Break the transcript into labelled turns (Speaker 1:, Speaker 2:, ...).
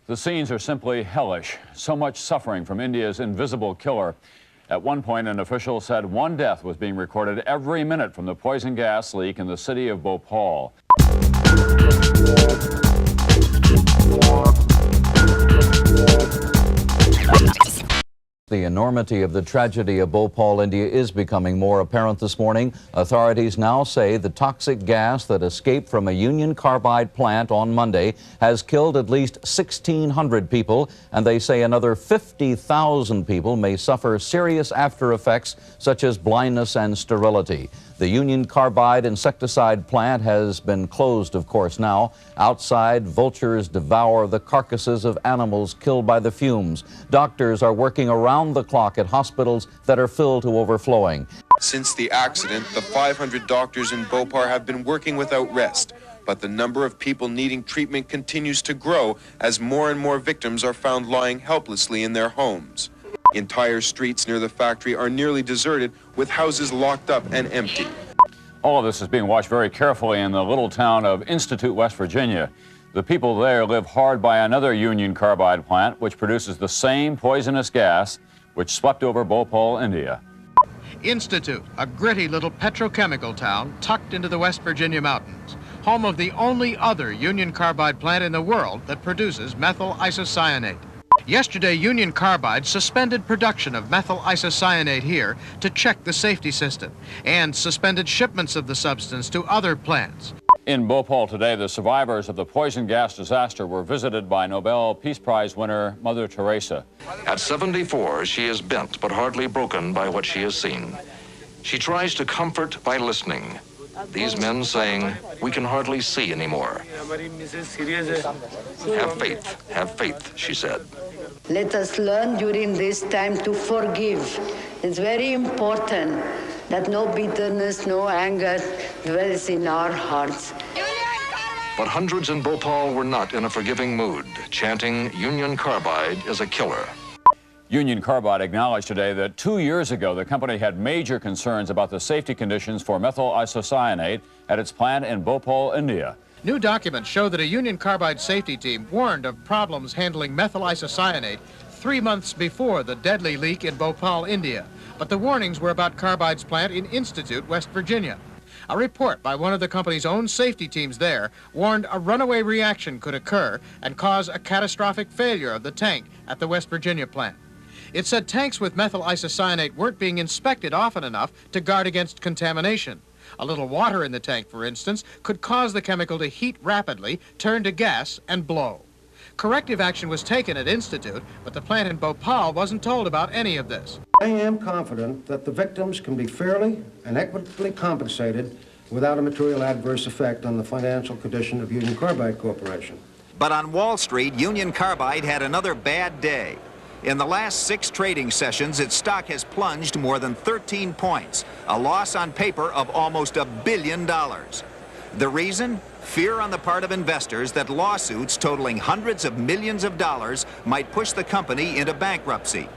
Speaker 1: The scenes are simply hellish. So much suffering from India's invisible killer. At one point, an official said one death was being recorded every minute from the poison gas leak in the city of Bhopal.
Speaker 2: The enormity of the tragedy of Bhopal, India is becoming more apparent this morning. Authorities now say the toxic gas that escaped from a Union Carbide plant on Monday has killed at least 1,600 people, and they say another 50,000 people may suffer serious after effects such as blindness and sterility. The Union Carbide insecticide plant has been closed, of course, now. Outside, vultures devour the carcasses of animals killed by the fumes. Doctors are working around the clock at hospitals that are filled to overflowing.
Speaker 3: Since the accident, the 500 doctors in Bhopal have been working without rest. But the number of people needing treatment continues to grow as more and more victims are found lying helplessly in their homes. Entire streets near the factory are nearly deserted, with houses locked up and empty.
Speaker 1: All of this is being watched very carefully in the little town of Institute, West Virginia. The people there live hard by another Union Carbide plant, which produces the same poisonous gas which swept over Bhopal, India.
Speaker 4: Institute, a gritty little petrochemical town tucked into the West Virginia mountains, home of the only other Union Carbide plant in the world that produces methyl isocyanate. Yesterday, Union Carbide suspended production of methyl isocyanate here to check the safety system and suspended shipments of the substance to other plants.
Speaker 1: In Bhopal today, the survivors of the poison gas disaster were visited by Nobel Peace Prize winner Mother Teresa.
Speaker 5: At 74, she is bent but hardly broken by what she has seen. She tries to comfort by listening. These men saying, "We can hardly see anymore." Have faith, she said.
Speaker 6: Let us learn during this time to forgive. It's very important that no bitterness, no anger dwells in our hearts.
Speaker 5: But hundreds in Bhopal were not in a forgiving mood, chanting, "Union Carbide is a killer."
Speaker 1: Union Carbide acknowledged today that 2 years ago the company had major concerns about the safety conditions for methyl isocyanate at its plant in Bhopal, India.
Speaker 4: New documents show that a Union Carbide safety team warned of problems handling methyl isocyanate 3 months before the deadly leak in Bhopal, India. But the warnings were about Carbide's plant in Institute, West Virginia. A report by one of the company's own safety teams there warned a runaway reaction could occur and cause a catastrophic failure of the tank at the West Virginia plant. It said tanks with methyl isocyanate weren't being inspected often enough to guard against contamination. A little water in the tank, for instance, could cause the chemical to heat rapidly, turn to gas, and blow. Corrective action was taken at Institute, but the plant in Bhopal wasn't told about any of this.
Speaker 7: I am confident that the victims can be fairly and equitably compensated without a material adverse effect on the financial condition of Union Carbide Corporation.
Speaker 8: But on Wall Street, Union Carbide had another bad day. In the last 6 trading sessions, its stock has plunged more than 13 points, a loss on paper of almost $1 billion. The reason? Fear on the part of investors that lawsuits totaling hundreds of millions of dollars might push the company into bankruptcy.